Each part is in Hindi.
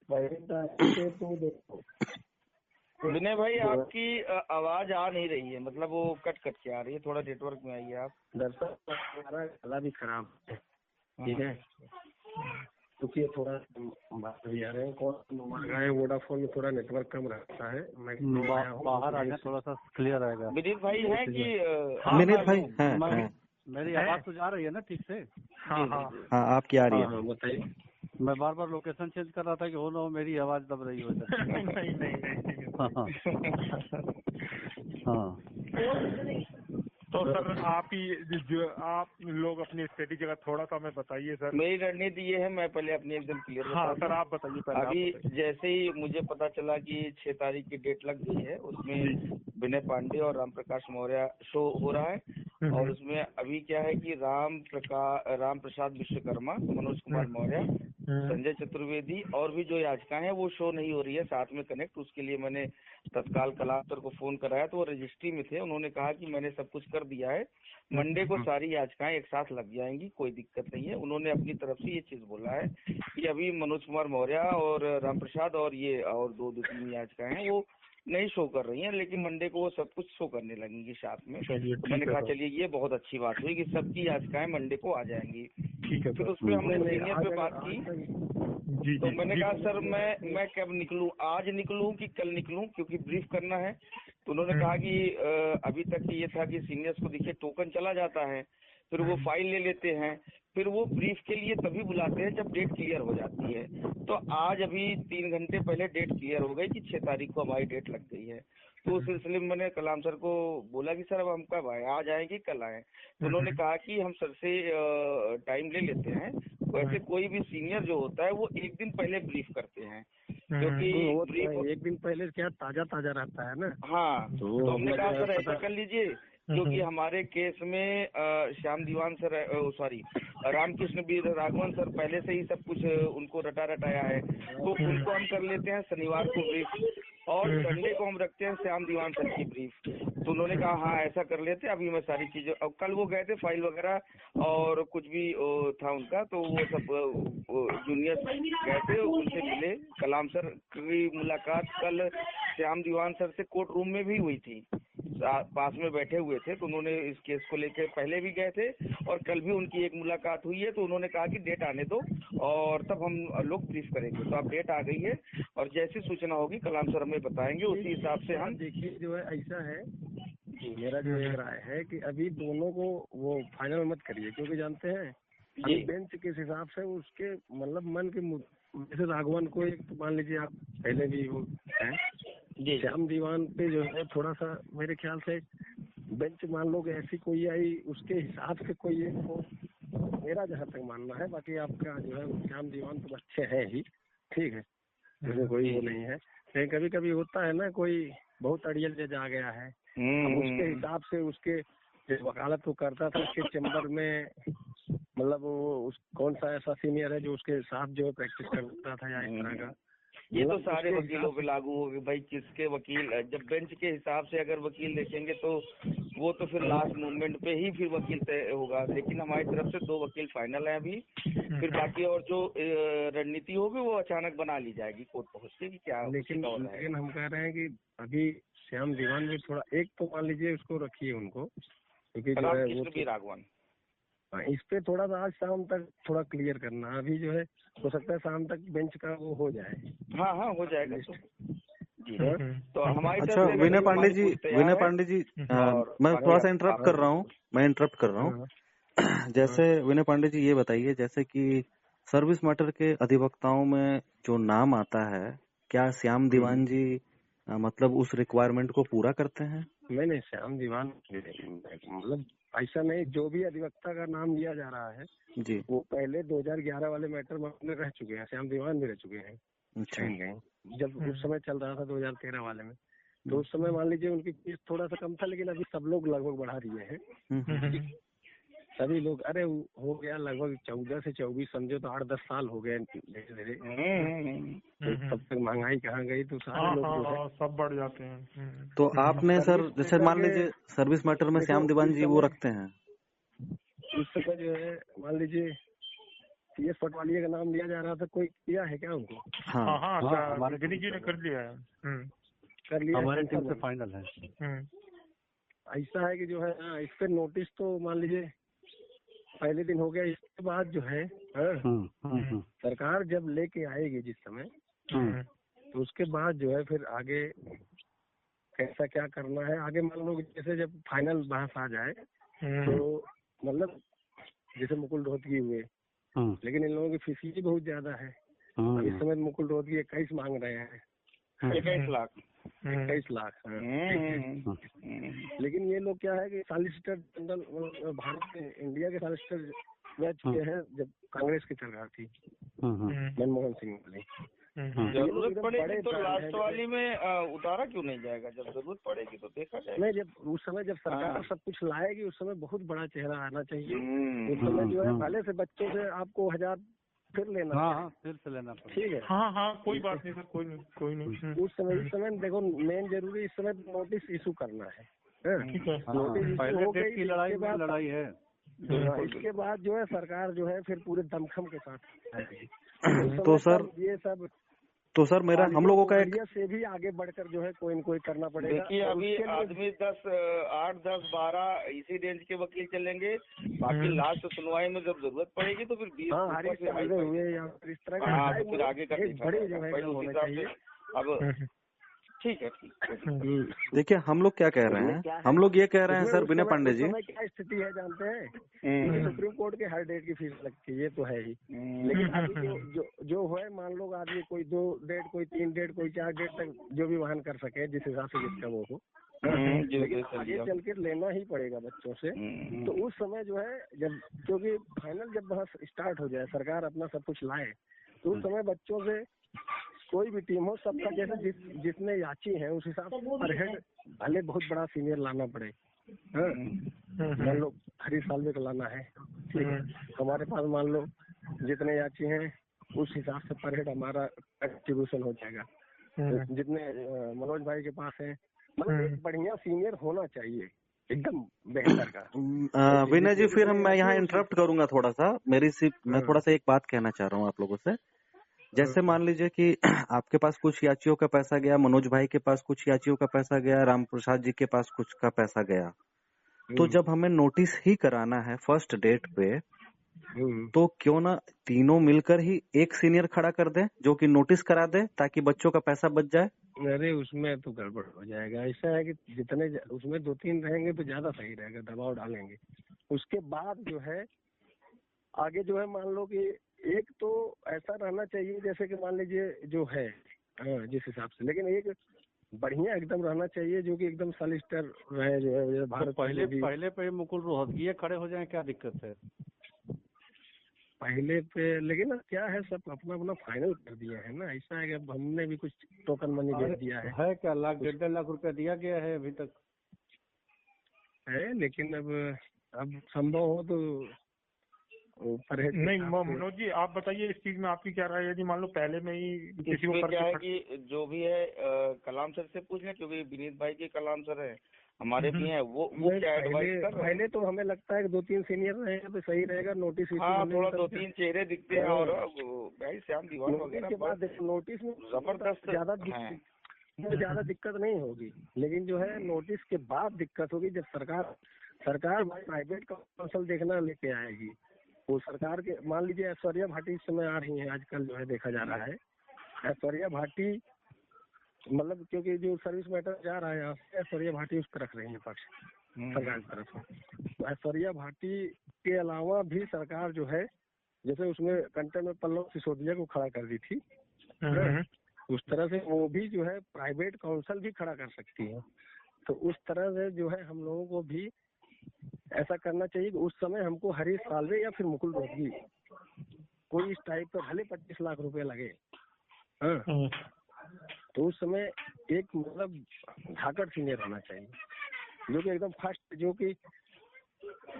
से तो देखो विनय भाई आपकी आवाज आ नहीं रही है, मतलब वो कट कट के आ रही है, थोड़ा नेटवर्क में आइए आप। दरअसल हमारा गला भी खराब है, ठीक है, क्योंकि थोड़ा बात भी आ रहे हैं। कौन मोबाइल है, वोडाफोन में थोड़ा नेटवर्क कम रहता है। मैं बाहर आ जाए थोड़ा सा क्लियर आएगा। विनीत भाई है कि विनीत भाई हैं। मेरी आवाज तो जा रही है ना ठीक से? हाँ आपकी आ रही है। बताइए। मैं बार बार लोकेशन चेंज कर रहा था कि हो ना हो मेरी आवाज दब रही हो। नहीं। हाँ। तो सर आप ही जो आप लोग अपनी स्टडी जगह थोड़ा सा हमें बताइए सर। मेरी रणनीति ये है, मैं पहले अपनी एकदम क्लियर हाँ सर आप बताइए पहले। अभी जैसे ही मुझे पता चला कि 6 तारीख की डेट लग गई है, उसमें विनय पांडे और राम प्रकाश मौर्य शो हो रहा है। और उसमें अभी क्या है कि राम प्रसाद विश्वकर्मा, मनोज कुमार मौर्य, संजय चतुर्वेदी और भी जो याचिकाएं हैं वो शो नहीं हो रही है साथ में कनेक्ट। उसके लिए मैंने तत्काल कलाम सर को फोन कराया, तो वो रजिस्ट्री में थे। उन्होंने कहा कि मैंने सब कुछ कर दिया है, मंडे को सारी याचिकाएं एक साथ लग जाएंगी, कोई दिक्कत नहीं है। उन्होंने अपनी तरफ से ये चीज बोला है कि अभी मनोज कुमार मौर्य और राम प्रसाद और ये और दो तीन याचिकाएं हैं वो नहीं शो कर रही हैं, लेकिन मंडे को वो सब कुछ शो करने लगेंगी साथ में। मैंने कहा चलिए ये बहुत अच्छी बात हुई कि सबकी याचिकाएं मंडे को आ जाएंगी। फिर उस पर हमने सीनियर पे बात की, तो मैंने कहा सर मैं कब निकलूं, आज निकलूं कि कल निकलूं, क्योंकि ब्रीफ करना है। तो उन्होंने कहा कि अभी तक ये था कि सीनियर्स को देखिए टोकन चला जाता है, फिर वो फाइल ले लेते हैं, फिर वो ब्रीफ के लिए तभी बुलाते हैं जब डेट क्लियर हो जाती है। तो आज अभी 3 घंटे पहले डेट क्लियर हो गई कि 6 तारीख को हमारी डेट लग गई है। तो उस सिलसिले में मैंने कलाम सर को बोला कि सर अब हम कब आए, आज आए कि कल आए? तो उन्होंने कहा कि हम सर से टाइम ले लेते हैं। वैसे कोई भी सीनियर जो होता है वो एक दिन पहले ब्रीफ करते हैं, क्योंकि ब्रीफ एक दिन पहले क्या ताजा रहता है ना। हाँ, तो हमने कहा सर ऐसा कर लीजिए, क्योंकि हमारे केस में श्याम दीवान सर रामकृष्ण वीर राघवन सर पहले से ही सब कुछ उनको रटाया है, तो उनको हम कर लेते हैं शनिवार को ब्रीफ, और संडे को हम रखते हैं श्याम दीवान सर की ब्रीफ। तो उन्होंने कहा हाँ ऐसा कर लेते हैं। अभी मैं सारी चीजें, अब कल वो गए थे फाइल वगैरह और कुछ भी था उनका, तो वो सब जूनियर गए थे, उनसे मिले। कलाम सर की मुलाकात कल श्याम दीवान सर से कोर्ट रूम में भी हुई थी, पास में बैठे हुए थे। तो उन्होंने इस केस को लेकर पहले भी गए थे और कल भी उनकी एक मुलाकात हुई है। तो उन्होंने कहा कि डेट आने दो और तब हम लोग ब्रीफ करेंगे। तो अब डेट आ गई है और जैसी सूचना होगी कलाम सर हमें बताएंगे, उसी हिसाब से हम। देखिए जो है ऐसा है, मेरा जो एक राय है कि अभी दोनों को वो फाइनल मत करिए, क्योंकि जानते हैं अभी बेंच किस हिसाब से उसके मतलब मन के जैसे राघवन को एक तो मान लीजिए आप पहले भी वो है, श्याम दीवान पे जो है थोड़ा सा मेरे ख्याल से बेंच मान लो कि ऐसी कोई आई उसके हिसाब से कोई एक हो, मेरा जहाँ तक मानना है। बाकी आपका जो है श्याम दीवान तो अच्छे हैं ही, ठीक है, जैसे कोई वो नहीं है। लेकिन कभी कभी होता है ना कोई बहुत अड़ियल जज आ गया है, अब उसके हिसाब से उसके जो वकालत वो करता था उसके चैम्बर में, मतलब वो कौन सा ऐसा सीनियर है जो उसके साथ जो प्रैक्टिस करता था या इस तरह का। ये तो सारे वकीलों पे लागू होगी भाई, किसके वकील जब बेंच के हिसाब से अगर वकील देखेंगे तो वो तो फिर लास्ट मूवमेंट पे ही फिर वकील तय होगा। लेकिन हमारी तरफ से 2 वकील फाइनल है अभी, फिर बाकी और जो रणनीति होगी वो अचानक बना ली जाएगी कोर्ट पहुँच के कि क्या। लेकिन हम कह रहे हैं कि अभी श्याम दीवान में थोड़ा एक तो मान लीजिए उसको रखिए उनको, क्योंकि जो है वो राघवन इस पे थोड़ा सा आज शाम तक थोड़ा क्लियर करना। अभी जो है हो सकता है शाम तक बेंच का वो हो जाए। हाँ हो जाएगा तो हमारी अच्छा विनय पांडे जी मैं थोड़ा सा इंटरप्ट कर रहा हूँ। जैसे विनय पांडे जी ये बताइए, जैसे कि सर्विस मैटर के अधिवक्ताओं में जो नाम आता है, क्या श्याम दीवान जी मतलब उस रिक्वायरमेंट को पूरा करते हैं? नहीं श्याम दीवान मतलब ऐसा नहीं, जो भी अधिवक्ता का नाम लिया जा रहा है जी वो पहले 2011 वाले मैटर में रह चुके हैं, श्याम दीवान भी रह चुके हैं। अच्छा। कहीं जब उस समय चल रहा था 2013 वाले में, तो उस समय मान लीजिए उनकी फीस थोड़ा सा कम था, लेकिन अभी सब लोग लगभग बढ़ा दिए हैं। सभी लोग, अरे हो गया लगभग 14 से 24, समझो तो 8-10 साल हो गए धीरे धीरे। तब तक महंगाई कहाँ गई, तो सारे लोग सब बढ़ जाते हैं। तो आपने सर जैसे मान लीजिए सर्विस मैटर में श्याम दीवान जी वो रखते हैं, उस समय जो है मान लीजिए CS पटवालिया का नाम लिया जा रहा था, कोई किया है क्या उनको? हाँ, हमारे गिनी जी ने कर लिया है। कर लिया, हमारे टीम से फाइनल है। ऐसा है कि जो है इस पे नोटिस तो मान लीजिए पहले दिन हो गया, इसके बाद जो है सरकार जब लेके आएगी जिस समय, तो उसके बाद जो है फिर आगे कैसा क्या करना है, आगे मान लो जैसे जब फाइनल बहस आ जाए तो मतलब जैसे मुकुल रोहतगी हुए, लेकिन इन लोगों की फीस ही बहुत ज्यादा है। इस समय मुकुल रोहतगी 21 मांग रहे हैं, 21 लाख। लेकिन ये लोग क्या है कि सॉलिसिटर जनरल भारत में इंडिया के सॉलिसिटर रह चुके हैं जब कांग्रेस की सरकार थी मनमोहन सिंह वाली। जरूरत पड़ेगी तो लास्ट वाली में उतारा क्यों नहीं जाएगा? जब जरूरत पड़ेगी तो देखा जाएगा। नहीं, जब उस समय जब सरकार सब कुछ लाएगी उस समय बहुत बड़ा चेहरा आना चाहिए। उस समय जो है पहले से बच्चों से आपको 1000 फिर लेना, फिर से लेना, ठीक है। हाँ, कोई बात नहीं सर, कोई नहीं। उस समय देखो मेन जरूरी इस समय नोटिस इशू करना है। ठीक है, पहले डेट की लड़ाई है। इसके बाद जो है सरकार जो है फिर पूरे दमखम के साथ तो सर ये सब मेरा हम लोगों का एक से भी आगे बढ़कर जो है कोई न कोई करना पड़ेगा। देखिए अभी आदमी 8, 10, 12 इसी रेंज के वकील चलेंगे, बाकी लास्ट सुनवाई में जब जरूरत पड़ेगी तो फिर 20 हुए या इस तरह का तो फिर आगे का बड़े जो है होने चाहिए। अब ठीक है। देखिए हम लोग क्या कह रहे हैं, हम लोग ये कह रहे हैं सर विनय पांडे जी, क्या स्थिति है जानते हैं? सुप्रीम कोर्ट के हर डेट की फीस लगती है, ये तो है ही। लेकिन अभी जो है मान लो आदमी कोई 2 डेट, कोई 3 डेट, कोई 4 डेट तक जो भी वहन कर सके जिस हिसाब से जिसका वो हो, लेकिन आगे चल के लेना ही पड़ेगा बच्चों से। तो उस समय जो है जब क्योंकि फाइनल जब बहस स्टार्ट हो जाए, सरकार अपना सब कुछ लाए, तो उस समय बच्चों से कोई भी टीम हो सबका जैसे जितने याची हैं उस हिसाब से पर हेड भले बहुत बड़ा सीनियर लाना पड़े। मान लो हरीश साल्वे को लाना है, ठीक है, हमारे पास मान लो जितने याची हैं उस हिसाब से पर हेड हमारा डिस्ट्रीब्यूशन हो जाएगा। जितने मनोज भाई के पास है, मतलब एक बढ़िया सीनियर होना चाहिए एकदम बेहतर का। विनय जी फिर मैं यहाँ इंटरप्ट करूंगा थोड़ा सा, मैं थोड़ा सा एक बात कहना चाह रहा हूँ आप लोगों से। जैसे मान लीजिए कि आपके पास कुछ याचियों का पैसा गया, मनोज भाई के पास कुछ याचियों का पैसा गया, राम प्रसाद जी के पास कुछ का पैसा गया, तो जब हमें नोटिस ही कराना है फर्स्ट डेट पे, तो क्यों ना तीनों मिलकर ही एक सीनियर खड़ा कर दें जो कि नोटिस करा दे ताकि बच्चों का पैसा बच जाए। अरे उसमें तो गड़बड़ हो जाएगा। ऐसा है कि जितने उसमें 2-3 रहेंगे तो ज्यादा सही रहेगा, दबाव डालेंगे। उसके बाद जो है आगे जो है मान लो कि एक तो ऐसा रहना चाहिए जैसे कि मान लीजिए जो है जिस हिसाब से, लेकिन एक बढ़िया एकदम रहना चाहिए जो कि एकदम सॉलिसिटर रहे जो है भारत। पहले पे मुकुल रोहतगी खड़े हो जाए, क्या दिक्कत है? पहले पे लेकिन क्या है सब अपना अपना फाइनल कर दिया है ना। ऐसा है कि अब हमने भी कुछ टोकन मनी दे दिया है क्या 1.5 लाख रुपया दिया गया है अभी तक है, लेकिन अब संभव हो तो नहीं। मनोज जी आप बताइए इस चीज में आपकी क्या राय है? यदि मान लो पहले में ही किसी को क्या है कि जो भी है कलाम सर से पूछ लें, क्योंकि विनीत भाई के कलाम सर है, हमारे भी हैं, वो क्या एडवाइस कर रहे हैं? पहले तो हमें लगता है कि 2-3 सीनियर रहेगा तो सही रहेगा। नोटिस थोड़ा 2-3 चेहरे दिखते हैं और भाई श्याम दीवान वगैरह के बाद नोटिस में जबरदस्त ज्यादा दिक्कत नहीं होगी, लेकिन जो है नोटिस के बाद दिक्कत होगी जब सरकार प्राइवेट काउंसिल देखना लेके आएगी। वो सरकार के मान लीजिए ऐश्वर्या भाटी इस समय आ रही है, आजकल जो है देखा जा रहा है ऐश्वर्या भाटी, मतलब क्योंकि जो सर्विस मैटर जा रहा है यहाँ से ऐश्वर्या भाटी उस पर रख रही है पक्ष सरकार की तरफ से। तो ऐश्वर्या भाटी के अलावा भी सरकार जो है जैसे उसमें कंटेंट में पल्लव सिसोदिया को खड़ा कर दी थी, उस तरह से वो भी जो है प्राइवेट काउंसिल भी खड़ा कर सकती है। तो उस तरह से जो है हम लोगों को भी ऐसा करना चाहिए कि उस समय हमको हरीश साल्वे या फिर मुकुल रोहतगी कोई इस टाइप का भले 25 लाख रुपए लगे, तो उस समय एक मतलब धाकड़ सीनियर होना चाहिए जो कि एकदम फर्स्ट, जो कि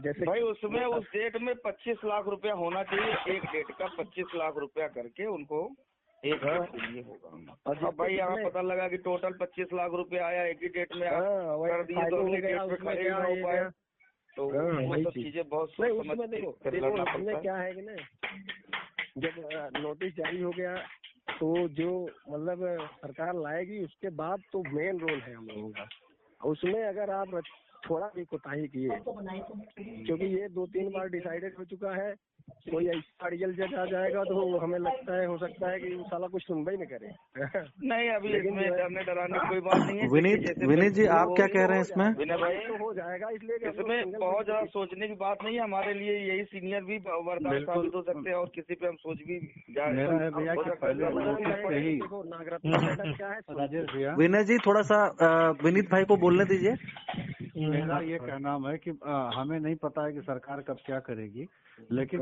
जैसे भाई उसमें उस डेट में 25 लाख रुपया होना चाहिए। एक डेट का 25 लाख रुपया करके उनको एक ये होगा। और भाई यहाँ पता लगा कि टोटल 25 लाख रुपया आया एक ही डेट में कर दिए, तो अगले डेट में खड़े ना हो पाए, तो मतलब चीजें बहुत उसमें देखो क्या है कि ना जब नोटिस जारी हो गया तो जो मतलब सरकार लाएगी उसके बाद तो मेन रोल है हम लोगों का। उसमें अगर आप थोड़ा भी कोताही किए, क्योंकि ये 2-3 बार डिसाइडेड हो चुका है, कोई ऐसा अड़ियल जज आ जाएगा तो हमें लगता है हो सकता है कि वो साला कुछ सुनवाई नहीं करे। नहीं, अभी इसमें डरने डराने की कोई बात नहीं है। विनीत जी आप क्या कह रहे हैं इसमें? विनय भाई तो हो जाएगा, इसलिए इसमें बहुत ज्यादा सोचने की बात नहीं है। हमारे लिए यही सीनियर भी वरदान साबित हो सकते हैं और किसी पे हम सोच भी मेरा भैया कि पहले नागरत्न क्या है राजेश भैया, विनय जी थोड़ा सा विनीत भाई को बोलने दीजिए। मेरा ये कहना है कि हमें नहीं पता है कि सरकार कब क्या करेगी, लेकिन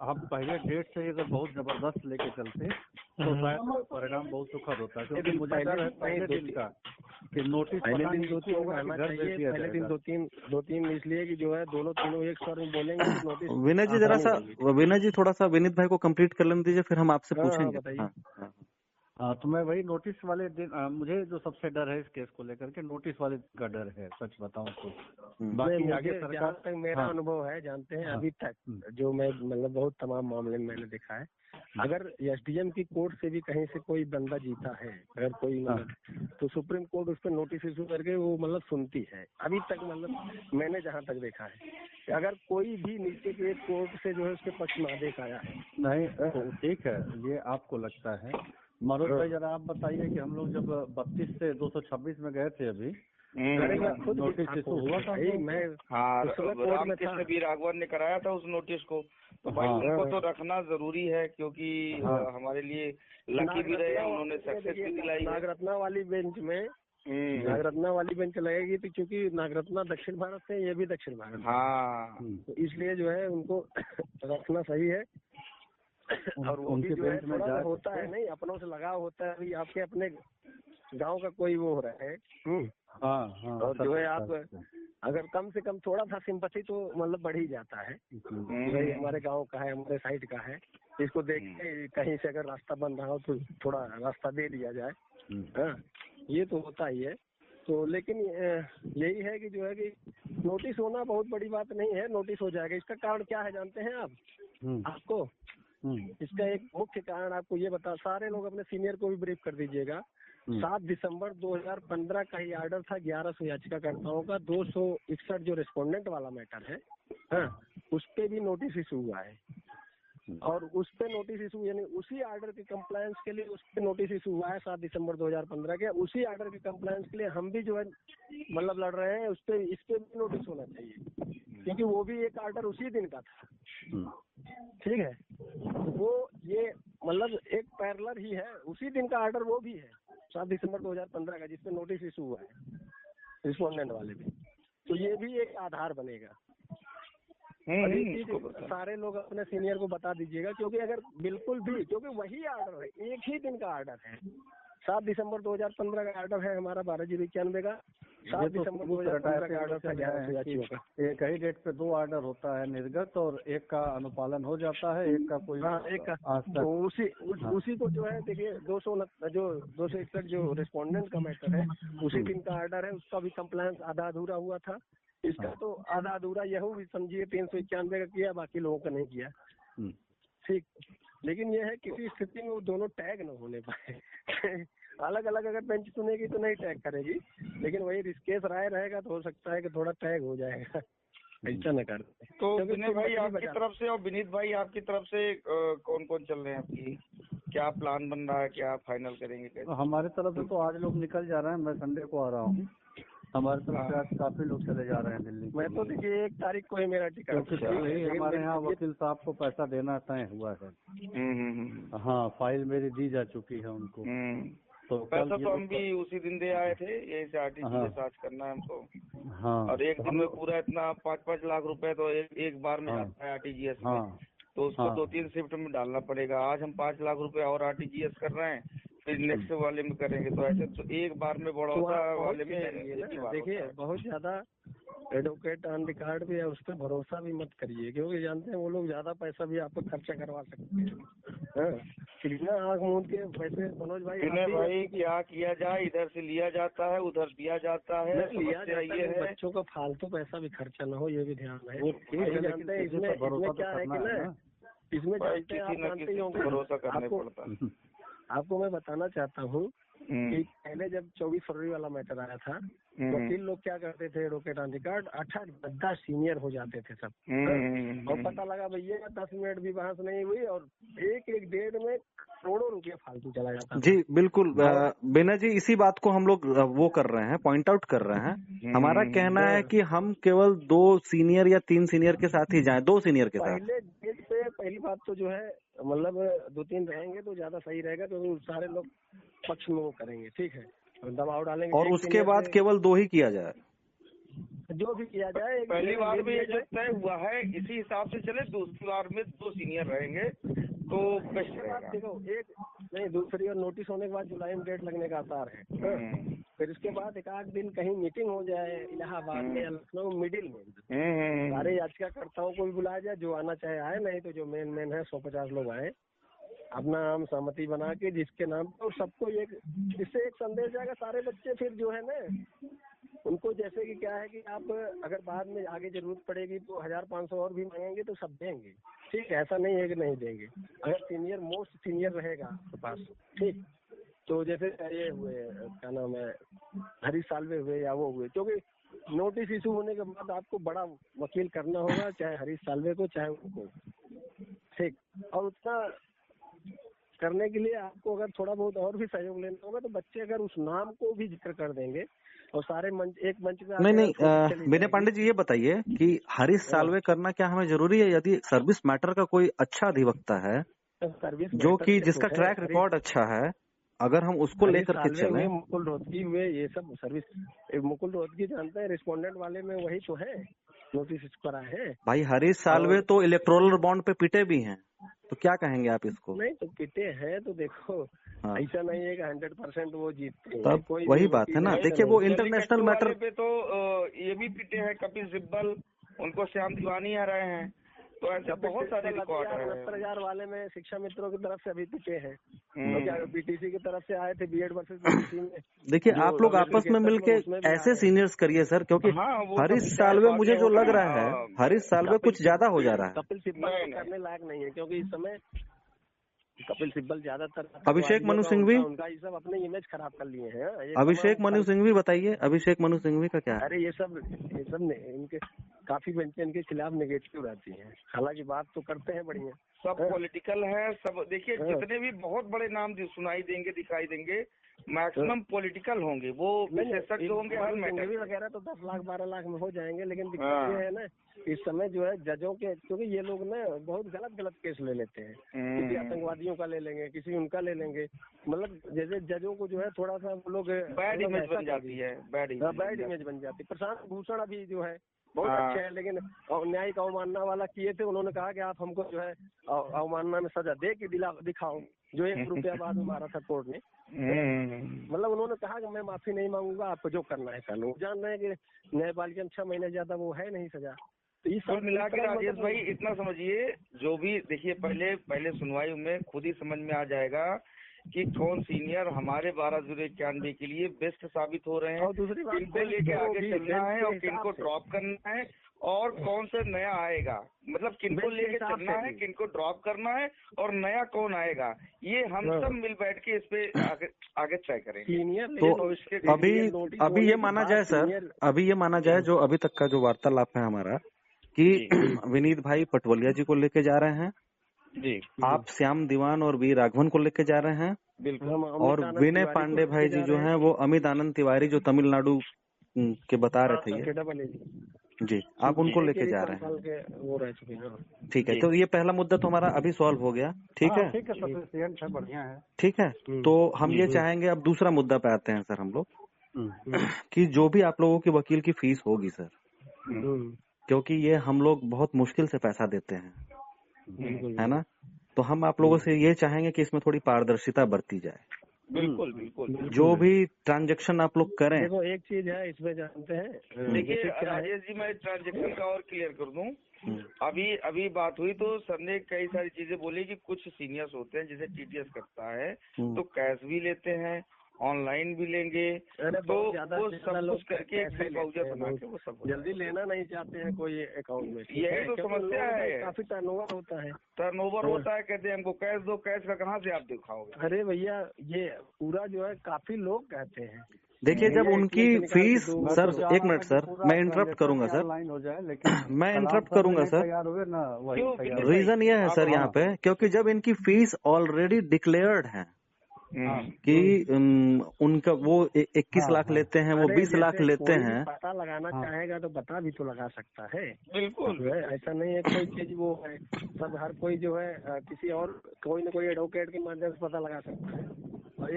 हम पहले डेट से अगर बहुत जबरदस्त लेके चलते तो शायद परिणाम बहुत सुखद होता है। क्योंकि मुझे डर है पहले दिन का कि नोटिस पहले दिन 2-3 इसलिए कि जो है दोनों तीनों एक स्वर में बोलेंगे तो नोटिस। विनय जी जरा सा, विनय जी थोड़ा सा विनीत भाई को कंप्लीट कर लेने दीजिए, फिर हम आपसे पूछेंगे। हाँ, तो मैं वही नोटिस वाले दिन मुझे जो सबसे डर है इस केस को लेकर के नोटिस वाले का डर है, सच बताऊं तो। बाकी आगे सरकार तक मेरा अनुभव है, जानते हैं अभी तक जो मैं मतलब बहुत तमाम मामले में मैंने देखा है, अगर एसडीएम की कोर्ट से भी कहीं से कोई बंदा जीता है अगर कोई मतलब, तो सुप्रीम कोर्ट उस पर नोटिस इशू करके वो मतलब सुनती है। अभी तक मतलब मैंने जहाँ तक देखा है कि अगर कोई भी नीचे के कोर्ट से जो है उसके पक्ष में आदेश आया है। नहीं ठीक है, ये आपको लगता है। मनोज भाई जरा आप बताइए कि हम लोग जब 32 से 226 में गए थे अभी, नोटिस इशू हुआ था। मैं रामकृष्ण बी राघवन ने कराया था उस नोटिस को, तो भाई उनको तो रखना जरूरी है क्योंकि हमारे लिए लकी भी रहे, उन्होंने सक्सेस भी दिलाई। नागरत्ना वाली बेंच में नागरत्ना वाली बेंच लगेगी तो क्योंकि नागरत्ना दक्षिण भारत से, ये भी दक्षिण भारत। हाँ, तो इसलिए जो है उनको रखना सही है। और वो भी जो है थोड़ा होता है नहीं, अपनों से लगाव होता है। अभी आपके अपने गांव का कोई वो हो रहा है और जो है आप अगर कम से कम थोड़ा सा सिंपैथी तो मतलब बढ़ ही जाता है। भाई हमारे गांव का है, हमारे साइड का है, इसको देख के कहीं से अगर रास्ता बन रहा हो तो थोड़ा रास्ता दे दिया जाए। हाँ, ये तो होता ही है। तो लेकिन यही है कि जो है कि नोटिस होना बहुत बड़ी बात नहीं है, नोटिस हो जाएगा। इसका कारण क्या है जानते हैं आप? आपको इसका एक मुख्य कारण आपको ये बता, सारे लोग अपने सीनियर को भी ब्रीफ कर दीजिएगा। 7 दिसंबर 2015 का ही आर्डर था 1100 याचिकाकर्ताओं का, 261 जो रेस्पोंडेंट वाला मैटर है, हाँ, उस पे भी नोटिस इशू हुआ है। और उस पे नोटिस इशू यानी उसी आर्डर के कंप्लायंस के लिए उस पे नोटिस इशू हुआ है 7 दिसंबर 2015 के। उसी आर्डर के कंप्लायंस के लिए हम भी जो है मतलब लड़ रहे हैं, उस पे इस पे भी नोटिस होना चाहिए क्योंकि वो भी एक आर्डर उसी दिन का था। ठीक है, वो ये मतलब एक पैरेलल ही है, उसी दिन का आर्डर वो भी है 7 दिसंबर 2015 का, जिसपे नोटिस इशू हुआ है रिस्पोंडेंट वाले भी। तो ये भी एक आधार बनेगा। सारे लोग अपने सीनियर को बता दीजिएगा, क्योंकि अगर बिल्कुल भी, क्योंकि वही आर्डर है, एक ही दिन का आर्डर है। 7 दिसंबर 2015 का आर्डर है हमारा 12/91 का, 7 दिसंबर 2015 का आर्डर था 1100 याचियों का। एक ही डेट पे 2 आर्डर होता है निर्गत, और एक का अनुपालन हो जाता है, एक का कोई एक का तो उसी को जो है देखिए 261 जो रेस्पोंडेंट का मैटर है उसी दिन का आर्डर है, उसका भी कंप्लायंस आधा अधूरा हुआ था। इसका तो आधा अधूरा यहू भी समझिए 391 का किया, बाकी लोगों का नहीं किया। ठीक, लेकिन ये है किसी स्थिति में वो दोनों टैग न होने पाए। अलग अलग अगर बेंच सुनेगी तो नहीं टैग करेगी, लेकिन वही रिस्केस राय रहेगा तो हो सकता है कि थोड़ा टैग हो जाएगा। ऐसा न कर। तो विनय भाई आपकी तरफ से और विनीत भाई आपकी तरफ से कौन कौन चल रहे हैं? आपकी क्या प्लान बन रहा है, क्या फाइनल करेंगे कैसे? हमारे तरफ से तो आज लोग निकल जा रहे हैं, मैं संडे को आ रहा हूँ। हमारे तरफ से आज काफी लोग चले जा रहे हैं दिल्ली। मैं तो देखिए 1 तारीख को ही मेरा टिकट है। हमारे यहाँ वकील साहब को पैसा देना तय हुआ है। हाँ, फाइल मेरी दी जा चुकी है उनको। तो पैसा तो हम भी उसी दिन दे आए थे, यही से आरटीजीएस आज करना है हमको। हाँ, और एक दिन में पूरा इतना 5-5 लाख रुपए तो एक बार में आता है आरटीजीएस में, तो उसको 2-3 शिफ्ट में डालना पड़ेगा। आज हम 5 लाख रुपए और आरटीजीएस कर रहे हैं, फिर नेक्स्ट वाले में करेंगे, तो ऐसे तो एक बार में बड़ौदा वाले में देखिए बहुत ज्यादा एडवोकेट ऑन रिकॉर्ड भी है, उस पर भरोसा भी मत करिए, क्योंकि जानते हैं वो लोग ज्यादा पैसा भी आपको खर्चा करवा सकते हैं। कितना आँख मूंद के पैसे मनोज भाई क्या किया जाए, इधर से लिया जाता है उधर दिया जाता है, बच्चों का फालतू पैसा भी खर्चा न हो, ये भी ध्यान है। जानते हैं इसमें क्या है कि ना इसमें जानते हैं, आप जानते ही होंगे, भरोसा करना पड़ता। आपको मैं बताना चाहता हूँ कि पहले जब 24 फरवरी वाला मैटर आया था, वकील लोग क्या करते थे, रॉकेट ऑन रिकॉर्ड 8-10 सीनियर हो जाते थे सब, और पता लगा भैया 10 मिनट भी बहस नहीं हुई और एक डेढ़ में करोड़ों रुपया फालतू चला जाता। जी बिल्कुल बिना जी, इसी बात को हम लोग वो कर रहे हैं, पॉइंट आउट कर रहे हैं। हमारा कहना है कि हम केवल 2 सीनियर या 3 सीनियर के साथ ही जाएं, 2 सीनियर के साथ। पहले डेट पे पहली बात तो जो है मतलब 2-3 रहेंगे तो ज्यादा सही रहेगा, क्योंकि सारे लोग पक्ष में वो करेंगे, ठीक है, और दबाव डालेंगे। और उसके बाद केवल 2 ही किया जाए, जो भी किया जाए। पहली बार में जो तय हुआ है इसी हिसाब से चले, दूसरी बार में 2 सीनियर रहेंगे तो बेस्ट रहेगा। देखो एक नहीं, दूसरी और नोटिस होने के बाद जुलाई में डेट लगने का आसार है। फिर इसके बाद एक आध दिन कहीं मीटिंग हो जाए इलाहाबाद में या लखनऊ मिडिल में, सारे याचिकाकर्ताओं को भी बुलाया जाए, जो आना चाहे आए, नहीं तो जो मेन है 150 लोग आए, अपना नाम सहमति बना के जिसके नाम पे, और सबको इससे एक संदेश जाएगा। सारे बच्चे फिर जो है ना, उनको जैसे कि क्या है कि आप अगर बाद में आगे जरूरत पड़ेगी तो 1500 और भी मांगेंगे तो सब देंगे, ठीक है, ऐसा नहीं है कि नहीं देंगे। अगर सीनियर मोस्ट सीनियर रहेगा आपके पास, ठीक, तो जैसे ये हुए क्या नाम है हरीश साल्वे हुए या वो हुए, क्योंकि नोटिस इशू होने के बाद आपको बड़ा वकील करना होगा, चाहे हरीश साल्वे को चाहे उनको, ठीक, और उतना करने के लिए आपको अगर थोड़ा बहुत और भी सहयोग लेना होगा तो बच्चे अगर उस नाम को भी जिक्र कर देंगे और सारे एक मंच में नहीं विनय पांडे जी, ये बताइए कि हरीश साल्वे करना क्या हमें जरूरी है? यदि सर्विस मैटर का कोई अच्छा अधिवक्ता है जो कि जिसका ट्रैक रिकॉर्ड अच्छा है, अगर हम उसको लेकर के चले। मुकुल रोहतगी हुए, ये सब सर्विस, मुकुल रोहतगी जानते हैं, रिस्पोंडेंट वाले में वही तो है, नोटिस पर आए हैं। भाई हरीश साल्वे तो इलेक्टोरल बॉन्ड पे पिटे भी हैं, तो क्या कहेंगे आप इसको? नहीं तो पिटे हैं तो देखो, ऐसा नहीं है कि 100% वो जीतते हैं, तब वही बात है ना। देखिए वो इंटरनेशनल मैटर पे तो ये भी पिटे हैं, कपिल सिब्बल, उनको श्याम दीवानी आ रहे हैं, तो ऐसे बहुत सारे रिकॉर्ड है। 69,000 वाले में शिक्षा मित्रों की तरफ से अभी पिटे हैं, तो क्या बीटीसी की तरफ से आए थे बीएड वर्सेस बीटीसी में। देखिए आप लोग आपस में मिलके ऐसे सीनियर्स करिए सर, क्योंकि हरीश साल्वे मुझे जो लग रहा है, हरीश साल्वे कुछ ज्यादा हो जा रहा है। कपिल सिब्बल करने लायक नहीं है, क्योंकि इस समय कपिल सिब्बल ज्यादातर अभिषेक मनु सिंघवी, उनका ये सब अपने इमेज खराब कर लिए हैं। अभिषेक मनु सिंघवी बताइए, अभिषेक मनु सिंघवी का क्या है? अरे ये सब इनके काफी बेंचें इनके खिलाफ नेगेटिव रहती हैं, हालांकि बात तो करते हैं बढ़िया, सब पॉलिटिकल है सब। देखिए जितने भी बहुत बड़े नाम सुनाई देंगे, दिखाई देंगे, मैक्सिमम पॉलिटिकल होंगे, वो विशेषज्ञ होंगे हर मैटर वगैरह तो 10 लाख 12 लाख में हो जाएंगे। लेकिन दिक्कत ये है ना, इस समय जो है जजों के, क्योंकि ये लोग ना बहुत गलत केस ले लेते हैं, किसी आतंकवादियों का ले लेंगे, किसी उनका ले लेंगे, मतलब जैसे जजों को जो है थोड़ा सा वो लोग बैड इमेज बन जाती है, बैड इमेज बन जाती है। प्रशांत भूषण अभी जो है बहुत अच्छे हैं, लेकिन न्यायिक अवमानना वाला किए थे, उन्होंने कहा कि आप हमको जो है अवमानना में सजा दे के दिखाओ, जो 1 रुपया बाद में मारा था कोर्ट ने। मतलब उन्होंने कहा कि मैं माफी नहीं मांगूंगा, आपको जो करना है कर लो। जान रहे हैं कि न्यायपालिका 6 महीने ज्यादा वो है नहीं सजा। तो ये सब मिला के राजेश भाई इतना समझिए, जो भी देखिए पहले सुनवाई में खुद ही समझ में आ जाएगा कि कौन सीनियर हमारे 1291 के लिए बेस्ट साबित हो रहे हैं, किनको लेके आगे चलना है और किनको ड्रॉप करना है, और कौन से नया आएगा, मतलब किनको लेके चलना है, किनको ड्रॉप करना है, और नया कौन आएगा, ये हम सब मिल बैठ के इस पे आगे तय करेंगे। तो अभी ये माना जाए सर, अभी ये माना जाए जो अभी तक का जो वार्तालाप है हमारा, कि विनीत भाई पटवलिया जी को लेके जा रहे हैं जी, आप श्याम दीवान और वी राघवन को लेके जा रहे हैं, बिल्कुल, और विनय पांडे भाई जी जो हैं वो अमित आनंद तिवारी जो तमिलनाडु के बता रहे थे जी, आप उनको लेके जा रहे हैं। ठीक है, तो ये पहला मुद्दा तो हमारा अभी सॉल्व हो गया। ठीक है, सफिशिएंट है, बढ़िया है। ठीक है, तो हम ये चाहेंगे अब दूसरा मुद्दा पे आते हैं सर हम लोग, कि जो भी आप लोगों की वकील की फीस होगी सर, क्योंकि ये हम लोग बहुत मुश्किल से पैसा देते हैं, है ना, तो हम आप लोगों से ये चाहेंगे कि इसमें थोड़ी पारदर्शिता बरती जाए। बिल्कुल बिल्कुल, जो भी ट्रांजैक्शन आप लोग करें। देखो एक चीज है इसमें जानते हैं, देखिए राजेश जी, मैं ट्रांजैक्शन का और क्लियर कर दूं। अभी बात हुई तो सर ने कई सारी चीजें बोली कि कुछ सीनियर्स होते हैं, जैसे टीटीएस करता है तो कैश भी लेते हैं ऑनलाइन भी लेंगे, तो वो सब कुछ करके एक डिपॉजिट बना के वो सब जल्दी लेना नहीं चाहते हैं कोई अकाउंट में। यही तो समस्या है, काफी टर्नओवर होता है। टर्नओवर होता है, कहते हैं हमको कैश दो, कैश का कहाँ से आप दिखाओगे? अरे भैया ये पूरा जो है काफी लोग कहते हैं। देखिए जब उनकी फीस, सर एक मिनट सर, मैं इंटरप्ट करूंगा सर, हो जाए, लेकिन मैं इंटरप्ट करूंगा सर। रीजन ये है सर यहाँ पे, क्योंकि जब इनकी फीस ऑलरेडी डिक्लेयर्ड है कि उनका वो 21 लाख लेते हैं, वो 20 लाख लेते हैं। पता लगाना चाहेगा तो पता भी तो लगा सकता है। बिल्कुल ऐसा नहीं है कोई चीज वो है, सब हर कोई जो है किसी और कोई न कोई एडवोकेट के माध्यम से पता लगा सकता है।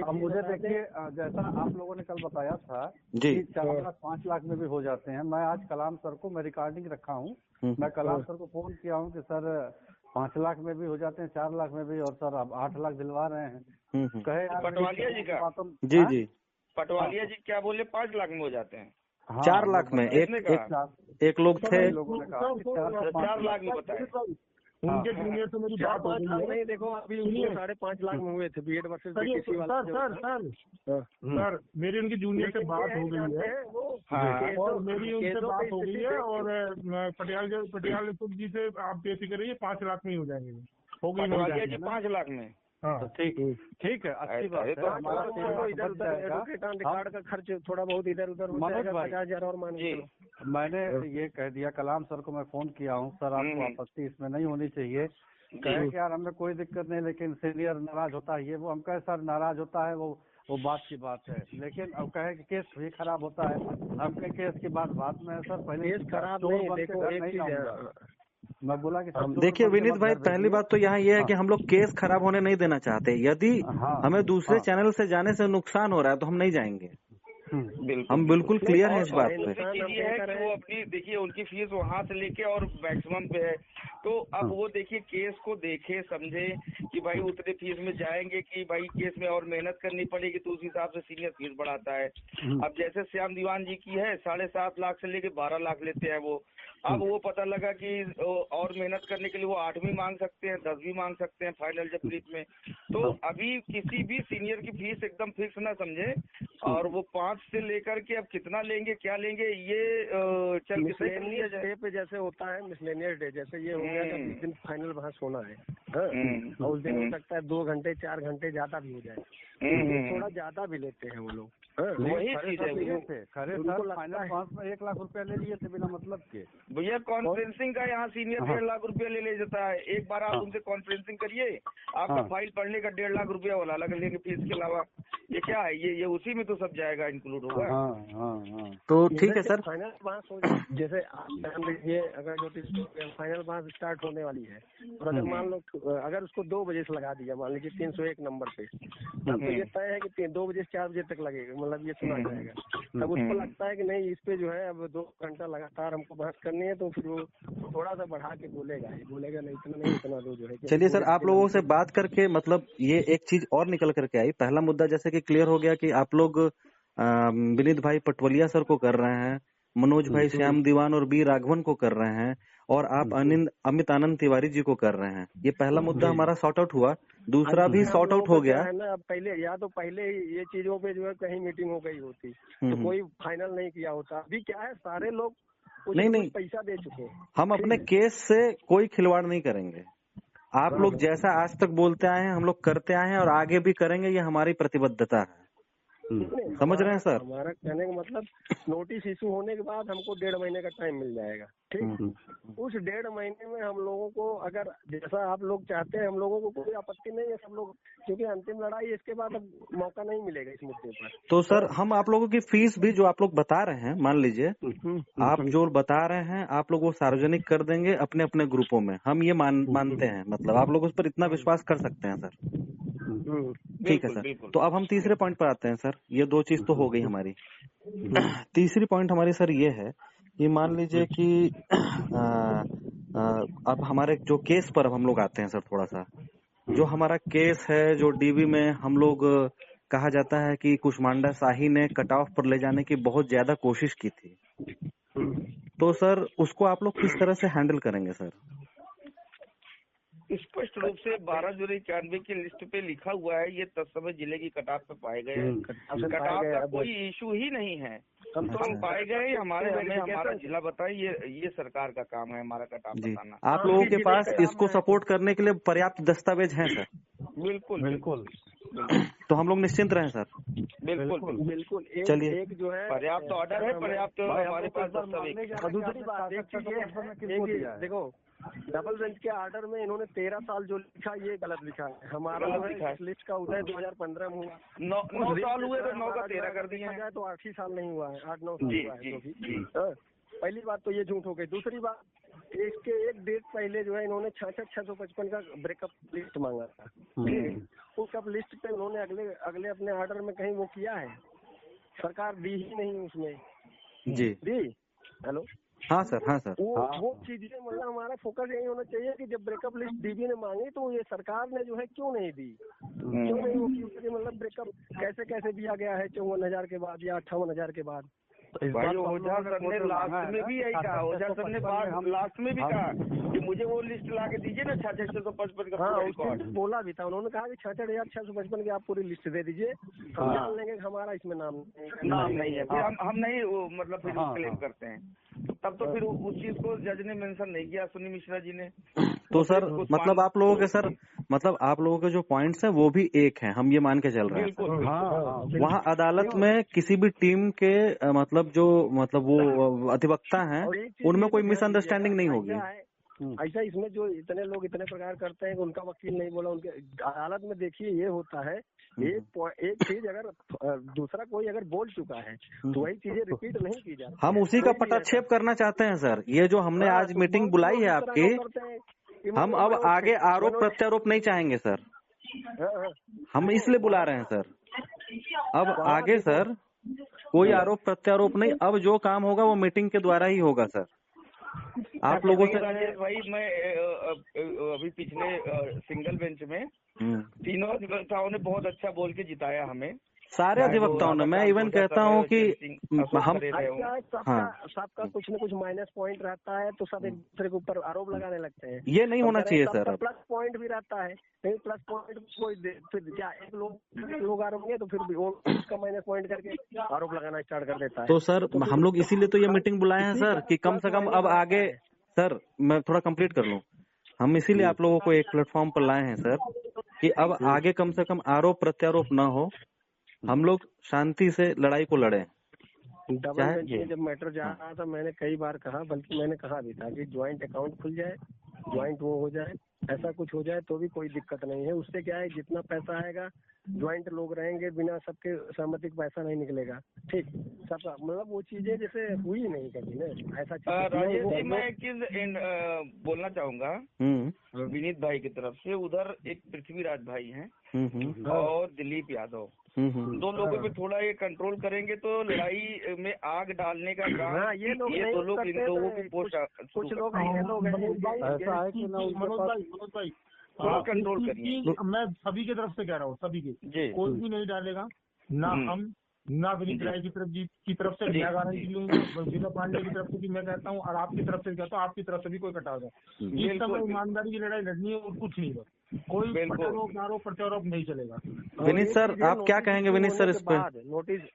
अब मुझे देखिए, जैसा आप लोगों ने कल बताया था कि 4 लाख 5 लाख में भी हो जाते हैं, मैं आज कलाम सर को, मैं रिकॉर्डिंग रखा हूँ, मैं कलाम सर को फोन किया हूँ कि सर 5 लाख में भी हो जाते हैं, 4 लाख में भी, और सर अब 8 लाख दिलवा रहे हैं। कहे पटवालिया जी का जी पटवालिया जी क्या बोले, 5 लाख में हो जाते हैं? 4 लाख में एक लोग थे, 4 लाख में बताया। उनके जूनियर से मेरी बात हो गई है। नहीं देखो अभी 5.5 लाख में हुए थे बीएड वर्सेस बीटीसी वाले। सर मेरी उनकी जूनियर से बात हो गई है, और मेरी उनसे बात हो गई है, और पटियाला जी से आप बेफिक्र रहिए, 5 लाख में ही हो जाएंगे, हो गई 5 लाख में। हाँ ठीक है, अच्छी बात है। हमारा रिकॉर्ड का खर्च थोड़ा बहुत इधर उधर हो जाएगा, 50,000 और मान लीजिए। मैंने ये कह दिया, कलाम सर को मैं फोन किया हूँ, सर आपको आपत्ति इसमें नहीं होनी चाहिए। कहे कि यार हमें कोई दिक्कत नहीं, लेकिन सीनियर नाराज होता है, ये वो। हम कहे सर नाराज होता है वो बात की बात है, लेकिन अब कहे कि केस भी खराब होता है। हमने केस की बात में है सर, पहले केस खराब नहीं, देखो एक चीज मैं बोला कि देखिए विनीत भाई, पहली बात तो यहाँ ये है कि हम लोग केस खराब होने नहीं देना चाहते। यदि हमें दूसरे चैनल से जाने से नुकसान हो रहा है तो हम नहीं जाएंगे। हम बिल्कुल क्लियर है इस बात पे। ये है कि वो अपनी देखिए उनकी फीस वहाँ से लेके और मैक्सिमम पे है, तो अब वो देखिए केस को देखे समझे कि भाई उतने फीस में जाएंगे कि भाई केस में और मेहनत करनी पड़ेगी, तो उस हिसाब से सीनियर फीस बढ़ाता है। अब जैसे श्याम दीवान जी की है 7.5 लाख से लेके 12 लाख लेते हैं वो। अब वो पता लगा कि और मेहनत करने के लिए वो 8 भी मांग सकते हैं, 10 भी मांग सकते हैं फाइनल जब ब्रीफ में। तो अभी किसी भी सीनियर की फीस एकदम फिक्स ना समझे, और वो 5 से लेकर के अब कितना लेंगे क्या लेंगे ये चल लिया जाए पे जैसे होता है मिसलेनियस डे, जैसे ये हो गया कि जिस दिन फाइनल बहस होना है, और उस दिन हो सकता है 2 घंटे 4 घंटे ज्यादा भी हो जाए, थोड़ा ज्यादा भी लेते हैं वो लोग। वही चीज है खरे सर, फाइनल 5 में 1 लाख रुपया ले लिए थे बिना मतलब के। भैया कॉन्फ्रेंसिंग का यहाँ सीनियर 1.5 लाख रुपया ले जाता है। एक बार आप उनसे कॉन्फ्रेंसिंग करिए, आपका फाइल पढ़ने का 1.5 लाख रुपया वाला अलग लेंगे फीस के अलावा। ये क्या है, ये उसी में तो सब जाएगा, इंक्लूड होगा। तो ठीक है सर, फाइनल बहस हो जाए, जैसे ध्यान दीजिए, अगर नोटिस फाइनल बहस स्टार्ट होने वाली है, और अगर मान लो अगर उसको 2 बजे से लगा दिया, मान लीजिए 301 नंबर पे, तब तो ये तय है कि 2 बजे से 4 बजे तक लगेगा, मतलब ये सुना जाएगा। तब उसको लगता है कि नहीं इस पे जो है अब 2 घंटा लगातार हमको बहस करनी है, तो फिर वो थोड़ा सा बढ़ा के बोलेगा नहीं, इतना नहीं, इतना दो जो है। चलिए सर, आप लोगों से बात करके मतलब ये एक चीज और निकल करके आई। पहला मुद्दा जैसे कि क्लियर हो गया कि आप लोग विनीत भाई पटवलिया सर को कर रहे हैं, मनोज भाई श्याम दीवान और बी राघवन को कर रहे हैं, और आप अमित आनंद तिवारी जी को कर रहे हैं। ये पहला मुद्दा हमारा सॉर्ट आउट हुआ। दूसरा भी सॉर्ट आउट हो गया है ना। पहले ये चीजों पे जो है कहीं मीटिंग हो गई होती तो कोई फाइनल नहीं किया होता। अभी क्या है, सारे लोग नहीं पैसा दे चुके हैं। हम अपने केस से कोई खिलवाड़ नहीं करेंगे। आप लोग जैसा आज तक बोलते आए हैं हम लोग करते आए हैं और आगे भी करेंगे, ये हमारी प्रतिबद्धता है। समझ रहे हैं सर? हमारा कहने का मतलब नोटिस इशू होने के बाद हमको 1.5 महीने का टाइम मिल जाएगा, ठीक। उस 1.5 महीने में हम लोगों को अगर जैसा आप लोग चाहते हैं, हम लोगों को कोई आपत्ति नहीं है सब लोग, क्योंकि अंतिम लड़ाई इसके बाद अब मौका नहीं मिलेगा इस मुद्दे पर। तो सर हम आप लोगों की फीस भी जो आप लोग बता रहे हैं, मान लीजिए आप जो बता रहे हैं आप लोग वो सार्वजनिक कर देंगे अपने अपने ग्रुपों में, हम ये मानते हैं, मतलब आप लोग उस पर इतना विश्वास कर सकते हैं सर? ठीक है सर। तो अब हम तीसरे पॉइंट पर आते हैं सर। ये 2 चीज तो हो गई हमारी। तीसरी पॉइंट हमारी सर ये है कि मान लीजिए कि अब हमारे जो केस पर अब हम लोग आते हैं सर, थोड़ा सा जो हमारा केस है, जो डीबी में हम लोग कहा जाता है कि कुष्मांडा शाही ने कट ऑफ पर ले जाने की बहुत ज्यादा कोशिश की थी, तो सर उसको आप लोग किस तरह से हैंडल करेंगे सर? स्पष्ट रूप से 12/91 की लिस्ट पे लिखा हुआ है, ये तत्समय जिले की कटाप पे पाए गए हैं। कटाप का कोई इशू ही नहीं है, हम पाए गए, हमारा जिला बताए, ये सरकार का काम है हमारा कटाप बताना। आप लोगों के पास इसको सपोर्ट करने के लिए पर्याप्त दस्तावेज हैं सर? बिल्कुल बिल्कुल। तो हम लोग निश्चिंत रहें सर। बिल्कुल। चलिए, एक जो है पर्याप्त ऑर्डर है, पर्याप्त हमारे पास दस्तावेज। और दूसरी बात देखो, डबल बेंच के ऑर्डर में इन्होंने 13 साल जो लिखा ये गलत लिखा है। हमारा लिस्ट का उदय 2015 में हुआ, 9 साल हुए तो 9 का 13 कर दिया है, तो 8 ही साल नहीं हुआ है, 8-9 साल हुआ है। तो पहली बात तो ये झूठ हो गई। दूसरी बात, इसके एक डेट पहले जो है इन्होंने 66,655 का ब्रेकअप लिस्ट मांगा था। ब्रेकअप लिस्ट पे उन्होंने अगले अपने ऑर्डर में कहीं वो किया है, सरकार दी ही नहीं उसमें। जी दी। हेलो, हाँ सर, हाँ सर। वो चीजें मतलब हमारा फोकस यही होना चाहिए कि जब ब्रेकअप लिस्ट डीबी ने मांगी तो ये सरकार ने जो है क्यों नहीं दी, क्यों नहीं वो की, मतलब ब्रेकअप कैसे कैसे दिया गया है 54,000 के बाद या 58,000 के बाद। भाई ओझा सर ने लास्ट में भी यही कहा, ओझा सर ने लास्ट में भी कहा कि मुझे वो लिस्ट ला के दीजिए ना 66,655 का। हाँ, उसने बोला भी था, उन्होंने कहा कि 66,655 की आप पूरी लिस्ट दे दीजिए, हम जान लेंगे कि हमारा इसमें नाम नहीं है। फिर हम नहीं मतलब फिर क्लेम करते हैं, तब तो फिर उस चीज को जज ने मेंशन नहीं किया, सुनी मिश्रा जी ने। तो सर मतलब आप लोगों के आप लोगों के जो पॉइंट्स हैं वो भी एक हैं, हम ये मान के चल रहे हैं। वहाँ अदालत में किसी भी टीम के वो अधिवक्ता हैं, उनमें कोई मिसअंडरस्टैंडिंग नहीं होगी। ऐसा इसमें जो इतने लोग इतने प्रकार करते हैं कि उनका वकील नहीं बोला, उनके अदालत में देखिए ये होता है, एक चीज अगर दूसरा कोई अगर बोल चुका है तो वही चीजें रिपीट नहीं की जाती। हम उसी का पटाक्षेप करना चाहते हैं सर। ये जो हमने आज मीटिंग बुलाई है आपकी, हम अब आगे आरोप प्रत्यारोप नहीं चाहेंगे सर, हम इसलिए बुला रहे हैं सर। अब आगे सर कोई आरोप प्रत्यारोप नहीं, अब जो काम होगा वो मीटिंग के द्वारा ही होगा सर। आप लोगों से भाई मैं अभी पिछले सिंगल बेंच में तीनों अधिवक्ताओं ने बहुत अच्छा बोल के जिताया हमें, सारे अधिवक्ताओं ने। मैं इवन कहता हूँ कि हम सबका कुछ न कुछ माइनस पॉइंट रहता है, तो सब एक दूसरे के ऊपर आरोप लगाने लगते हैं। ये नहीं होना चाहिए सर। प्लस पॉइंट भी रहता है, नहीं प्लस पॉइंट कोई फिर क्या एक लोग आरोप है तो फिर भी वो उसका माइनस पॉइंट करके आरोप लगाना स्टार्ट कर देता है। तो सर हम लोग इसीलिए तो ये मीटिंग बुलाए हैं सर, कि कम से कम अब आगे, सर मैं थोड़ा कंप्लीट कर लूं, हम इसीलिए आप लोगों को एक प्लेटफॉर्म पर लाए हैं सर, कि अब आगे कम से कम आरोप प्रत्यारोप न हो, हम लोग शांति से लड़ाई को लड़े। डबल बेंच में जब मैटर जा रहा था मैंने कई बार कहा, बल्कि मैंने कहा भी था कि ज्वाइंट अकाउंट खुल जाए, ज्वाइंट वो हो जाए, ऐसा कुछ हो जाए तो भी कोई दिक्कत नहीं है। उससे क्या है, जितना पैसा आएगा ज्वाइंट लोग रहेंगे, बिना सबके सहमति का पैसा नहीं निकलेगा। ठीक, सबका मतलब वो चीजें जैसे हुई नहीं कभी ना ऐसा। राजेश जी मैं एक चीज बोलना चाहूंगा विनीत भाई की तरफ से। उधर एक पृथ्वीराज भाई हैं और दिलीप यादव, दो लोगों पे थोड़ा ये कंट्रोल करेंगे तो लड़ाई में आग डालने का काम ये लोग इन लोगों की पोस्ट कुछ लोग ऐसा है कि मनोज भाई कंट्रोल करिए। मैं सभी की तरफ से कह रहा हूँ, सभी के, कोई भी नहीं डालेगा, ना हम ना विनीत राय की तरफ से मैं गारंटी लूंगा, जिला पांडे की तरफ से भी मैं कहता हूँ, और आपकी तरफ से कहता हूँ, आपकी तरफ से भी कोई कटा जाए। इस समय ईमानदारी की लड़ाई लड़नी है और कुछ नहीं है, कोई आरोप प्रत्यारोप नहीं चलेगा। विनीत सर आप क्या कहेंगे? विनीत सर इस पर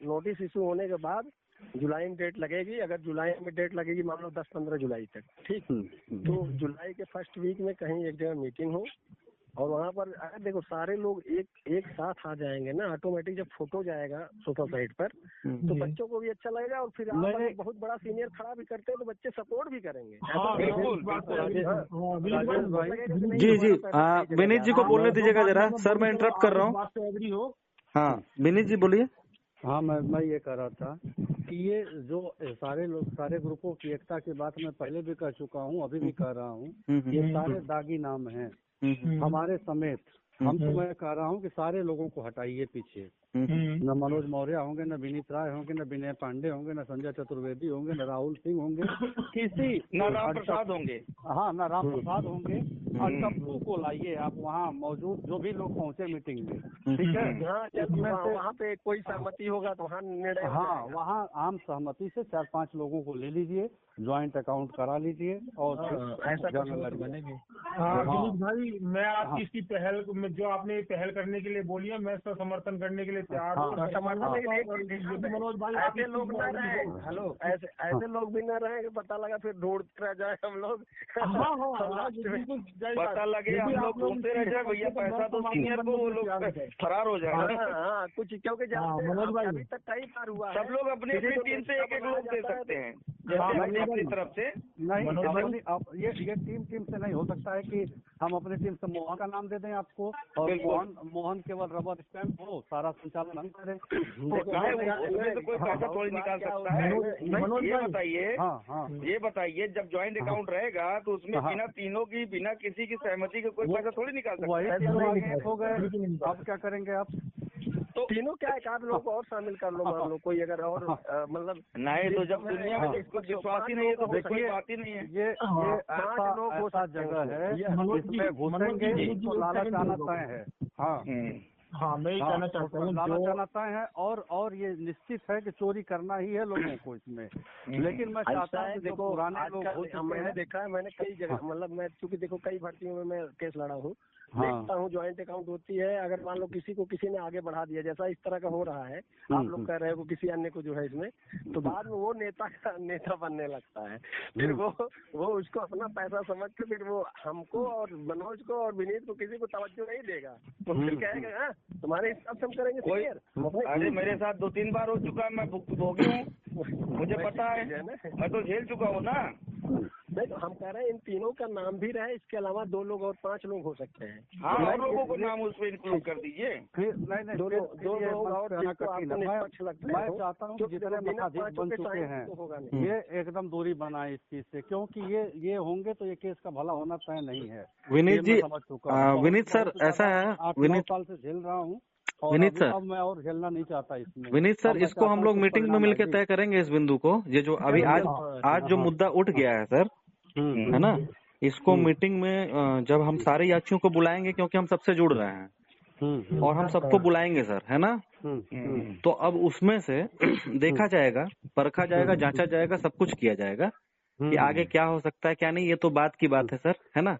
नोटिस इशू होने के बाद जुलाई में डेट लगेगी। अगर जुलाई में डेट लगेगी मान लो 10-15 जुलाई तक, ठीक, तो जुलाई के फर्स्ट वीक में कहीं एक जगह मीटिंग हो और वहाँ पर अगर देखो सारे लोग एक साथ आ जाएंगे ना, ऑटोमेटिक जब फोटो जाएगा सोफा साइड पर तो बच्चों को भी अच्छा लगेगा, और फिर आप बहुत बड़ा सीनियर खड़ा भी करते हैं तो बच्चे सपोर्ट भी करेंगे। जी विनीत जी को बोलने दीजिएगा जरा, सर मैं इंटरप्ट कर रहा हूँ। हाँ विनीत जी बोलिए। हाँ मैं ये कह रहा था कि ये जो सारे ग्रुपों की एकता की बात मैं पहले भी कह चुका हूँ, अभी भी कह रहा हूँ, ये सारे दागी नाम हैं हमारे समेत, हम तो मैं कह रहा हूँ कि सारे लोगों को हटाइए पीछे। न मनोज मौर्य होंगे, न विनीत राय होंगे, न विनय पांडे होंगे, न संजय चतुर्वेदी होंगे, न राहुल सिंह होंगे, किसी न राम प्रसाद होंगे। हाँ, न राम प्रसाद होंगे। और सबको को लाइए आप वहाँ मौजूद जो भी लोग पहुँचे मीटिंग में, ठीक है। वहाँ पे कोई सहमति होगा तो वहाँ निर्णय। हाँ, वहाँ आम सहमति से 4-5 लोगों को ले लीजिए, ज्वाइंट अकाउंट करा लीजिए और ऐसा बनेगी। हाँ दिलीप भाई, मैं आपकी इसकी पहल जो आपने पहल करने के लिए बोली है, मैं इसका समर्थन करने के लिए तैयार हूँ। मनोज भाई ऐसे लोग न रहे, हेलो, ऐसे लोग भी न रहे कि पता लगा फिर ढूंढते रह जाए हम लोग। पता लगे हम लोग ढूंढते रह जाए, भैया पैसा तो सीनियर को, वो लोग फरार हो जाए। हाँ, कुछ क्योंकि मनोज भाई अभी तक कई बार हुआ, सब लोग अपनी अपनी टीम से एक लोग दे सकते हैं, जैसे अपनी तरफ से। नहीं, अब ये टीम से नहीं हो सकता है कि हम अपनी टीम से मोहन का नाम दे दें आपको, और मोहन केवल रबर स्टैम्प हो, सारा संचालन हम करें। तो कोई पैसा थोड़ी निकाल सकता है। ये बताइए जब ज्वाइंट अकाउंट रहेगा तो उसमें बिना तीनों की, बिना किसी की सहमति के कोई पैसा थोड़ी निकाल सकता है। हो गए, अब क्या करेंगे आप? तो तीनों क्या, एक आध लोग और शामिल कर लो, मान लो कोई अगर और मतलब नहीं, तो जब दुनिया में इसको विश्वास ही नहीं है तो कोई बात ही नहीं है। ये ऐसा जगह है जिसमें घुसेंगे, इसको लालच आना तय है। हाँ, मैं ये कहना चाहता हूँ, लालच आना तय है, और ये निश्चित है कि चोरी करना ही है लोगों को इसमें। लेकिन मैं चाहता हूँ, देखो पुराने लोग हो चुके हैं, मैंने देखा है, मैंने कई जगह, मतलब मैं चूंकि देखो कई भर्तियों में मैं केस लड़ा हूँ, देखता हूँ ज्वाइंट अकाउंट होती है। अगर मान लो किसी ने आगे बढ़ा दिया, जैसा इस तरह का हो रहा है, आप लोग कह रहे हो किसी अन्य को जो है इसमें, तो बाद में वो नेता बनने लगता है। फिर वो उसको अपना पैसा समझ के फिर वो हमको और मनोज को और विनीत को किसी को तवज्जो नहीं देगा। तो फिर कहेगा तुम्हारे हिसाब से हम करेंगे कोई। अरे मेरे साथ 2-3 बार हो चुका है, मैं भोगी हूँ, मुझे पता है, मैं तो झेल चुका हूँ ना। नहीं, तो हम कह रहे हैं इन तीनों का नाम भी रहे, इसके अलावा 2 लोग और 5 लोग हो सकते हैं। हाँ, और लोगों को नाम उसमें इंक्लूड कर दीजिए। नहीं, दो लोग और मैं चाहता हूँ जितने मठाधीश बन चुके हैं ये एकदम दूरी बनाए इस चीज से, क्योंकि ये होंगे तो ये केस का भला होना तय नहीं है। विनीत जी, समझ चुका, विनीत सर ऐसा है, 8-9 साल से झेल रहा हूँ, विनीत सर, अब मैं और झेलना नहीं चाहता इसमें। विनीत सर, इसको हम लोग मीटिंग में मिलकर तय करेंगे इस बिंदु को। ये जो अभी आज जो मुद्दा उठ गया है सर, है ना, इसको मीटिंग में जब हम सारे यात्रियों को बुलाएंगे, क्योंकि हम सबसे जुड़ रहे हैं और हम सबको बुलाएंगे सर, है ना। तो अब उसमें से देखा जाएगा, परखा जाएगा, जांचा जाएगा, सब कुछ किया जाएगा कि आगे क्या हो सकता है क्या नहीं। ये तो बात की बात है सर, है ना।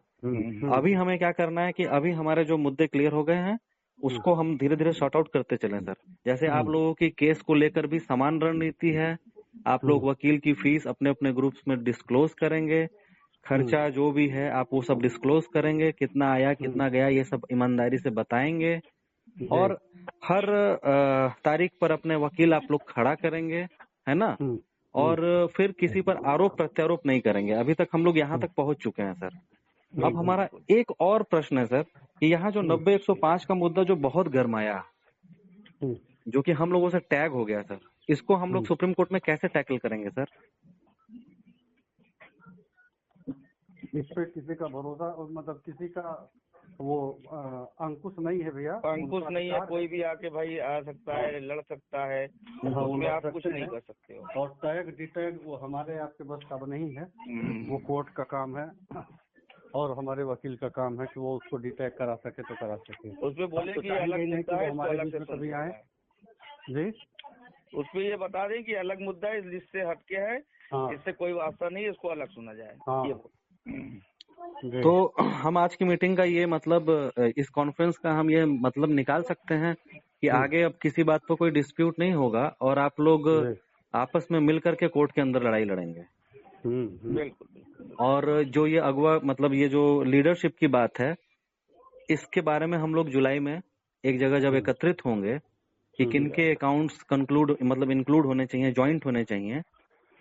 अभी हमें क्या करना है कि अभी हमारे जो मुद्दे क्लियर हो गए हैं उसको हम धीरे धीरे सॉर्ट आउट करते चलें सर। जैसे आप लोगों की केस को लेकर भी समान रणनीति है, आप लोग वकील की फीस अपने अपने ग्रुप्स में डिस्क्लोज करेंगे, खर्चा जो भी है आप वो सब डिस्क्लोज करेंगे, कितना आया कितना गया ये सब ईमानदारी से बताएंगे, और हर तारीख पर अपने वकील आप लोग खड़ा करेंगे, है ना। और फिर किसी पर आरोप प्रत्यारोप नहीं करेंगे। अभी तक हम लोग यहाँ तक पहुंच चुके हैं सर। अब हमारा एक और प्रश्न है सर कि यहाँ जो 90-105 का मुद्दा जो बहुत गरमाया, जो कि हम लोगों से टैग हो गया सर, इसको हम लोग सुप्रीम कोर्ट में कैसे टैकल करेंगे सर? इस पे किसी का भरोसा, मतलब किसी का वो अंकुश नहीं है भैया, अंकुश नहीं है। कोई भी आके भाई आ सकता है, लड़ सकता है, उसमें आप कुछ नहीं कर सकते हो। और टैग डिटैग वो हमारे आपके बस का नहीं है, वो कोर्ट का काम है और हमारे वकील का काम है कि वो उसको डिटैग करा सके तो करा सके। उसमें बोले कि अलग मुद्दा है, हमारे बीच में कभी आए जी, उसमें ये बता दें कि अलग मुद्दा है, इस लिस्ट से हटके है, इससे कोई वास्ता नहीं, इसको अलग सुना जाए। तो हम आज की मीटिंग का ये मतलब, इस कॉन्फ्रेंस का हम ये मतलब निकाल सकते हैं कि आगे अब किसी बात पर कोई डिस्प्यूट नहीं होगा और आप लोग आपस में मिल करके कोर्ट के अंदर लड़ाई लड़ेंगे। बिल्कुल। और जो ये अगवा मतलब ये जो लीडरशिप की बात है, इसके बारे में हम लोग जुलाई में एक जगह जब एकत्रित होंगे कि किनके अकाउंट्स इंक्लूड होने चाहिए, ज्वाइंट होने चाहिए,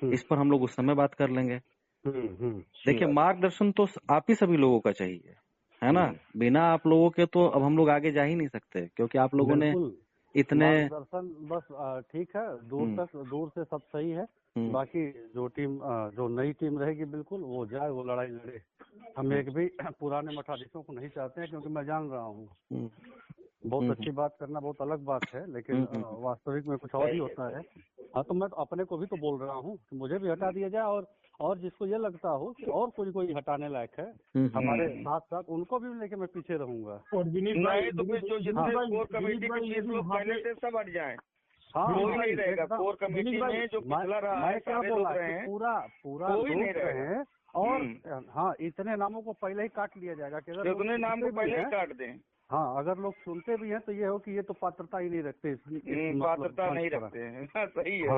इस पर हम लोग उस समय बात कर लेंगे। देखिए, मार्गदर्शन तो आप ही सभी लोगों का चाहिए, है ना। बिना आप लोगों के तो अब हम लोग आगे जा ही नहीं सकते, क्योंकि आप लोगों ने इतने दर्शन बस ठीक है, दूर से सब सही है। बाकी जो टीम जो नई टीम रहेगी बिल्कुल वो जाए, वो लड़ाई लड़े। हम एक भी पुराने मठाधीशों को नहीं चाहते हैं, क्योंकि मैं जान रहा हूँ बहुत अच्छी बात करना बहुत अलग बात है, लेकिन वास्तविक में कुछ और ही होता है। हाँ, तो मैं अपने को भी तो बोल रहा हूँ कि मुझे भी हटा दिया जाए, और जिसको ये लगता हो कि और कोई हटाने लायक है हमारे साथ साथ, उनको भी लेके मैं पीछे रहूंगा। और विनीत भाई तो फिर जो जितने कोर कमेटी के 20 लोग पहले से सब हट जाएं। हाँ, कोई नहीं रहेगा कोर कमेटी में जो पिछला रहा है, सारे लोग रहे हैं, पूरा कोई नहीं रहेगा। और हाँ, इतने नामों को पहले ही काट लिया जाएगा कि अगर उतने नाम को पहले ही काट दें। हाँ, अगर लोग सुनते भी हैं तो ये हो कि ये तो पात्रता ही नहीं रखते, पात्रता नहीं रखते हैं। हाँ, सही है।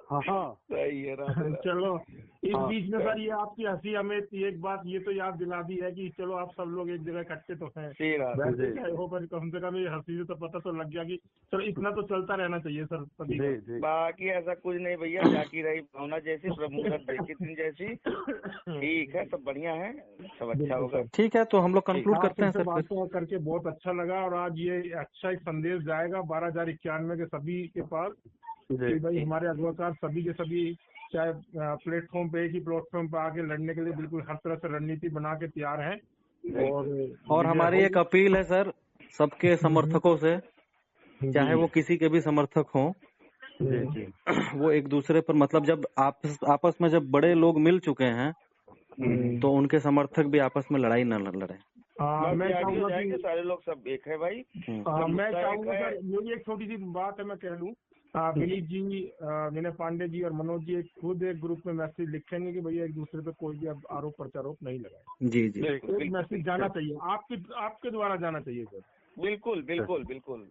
हाँ, सही है। चलो, इस बीच में सर ये आपकी हंसी हमें एक बात ये तो याद दिला दी है कि चलो आप सब लोग एक जगह इकट्ठे तो हैं, वैसे चाहे हो, पर कम से कम ये हंसी से तो पता तो लग गया कि चलो इतना तो चलता रहना चाहिए सर सभी। बाकी ऐसा कुछ नहीं भैया, जाकी रही भावना जैसी, प्रभु देखी सिंह जैसी। ठीक है, सब बढ़िया है, सब अच्छा होगा। ठीक है, तो हम लोग कंक्लूड करते हैं सर। बात करके बहुत अच्छा लगा, और आज ये अच्छा एक संदेश जाएगा 12,091 के सभी के पास कि भाई हमारे अगवाकार सभी के सभी चाहे प्लेटफॉर्म पे ही प्लेटफॉर्म पे आके लड़ने के लिए बिल्कुल हर तरह से रणनीति बना के तैयार हैं। और हमारी एक अपील है सर सबके समर्थकों से, चाहे वो किसी के भी समर्थक हों, वो एक दूसरे पर मतलब जब आपस में जब बड़े लोग मिल चुके हैं तो उनके समर्थक भी आपस में लड़ाई न लड़े। मैं चाहूंगा कि सारे लोग सब एक है भाई। मैं चाहूंगा सर, मेरी एक छोटी सी बात है, मैं कह लूँ, विनीत जी, विनय पांडे जी और मनोज जी खुद एक ग्रुप में मैसेज लिखेंगे कि भैया एक दूसरे पे कोई भी आरोप प्रत्यारोप नहीं लगाए। जी जी, एक मैसेज जाना चाहिए, आपके द्वारा जाना चाहिए सर। बिल्कुल बिल्कुल बिल्कुल।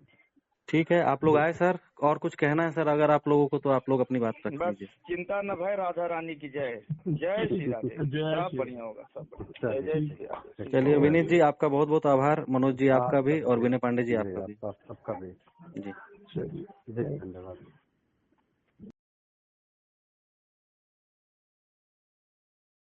ठीक है, आप लोग आए सर, और कुछ कहना है सर अगर आप लोगों को, तो आप लोग अपनी बात रख लीजिए। चिंता न भय, राधा रानी की जय। जय श्री राधे। सब बढ़िया होगा, सब जय श्री राधे। चलिए विनीत जी आपका बहुत बहुत आभार, मनोज जी आपका भी, और विनय पांडे जी आपका भी, सबका भी जी धन्यवाद।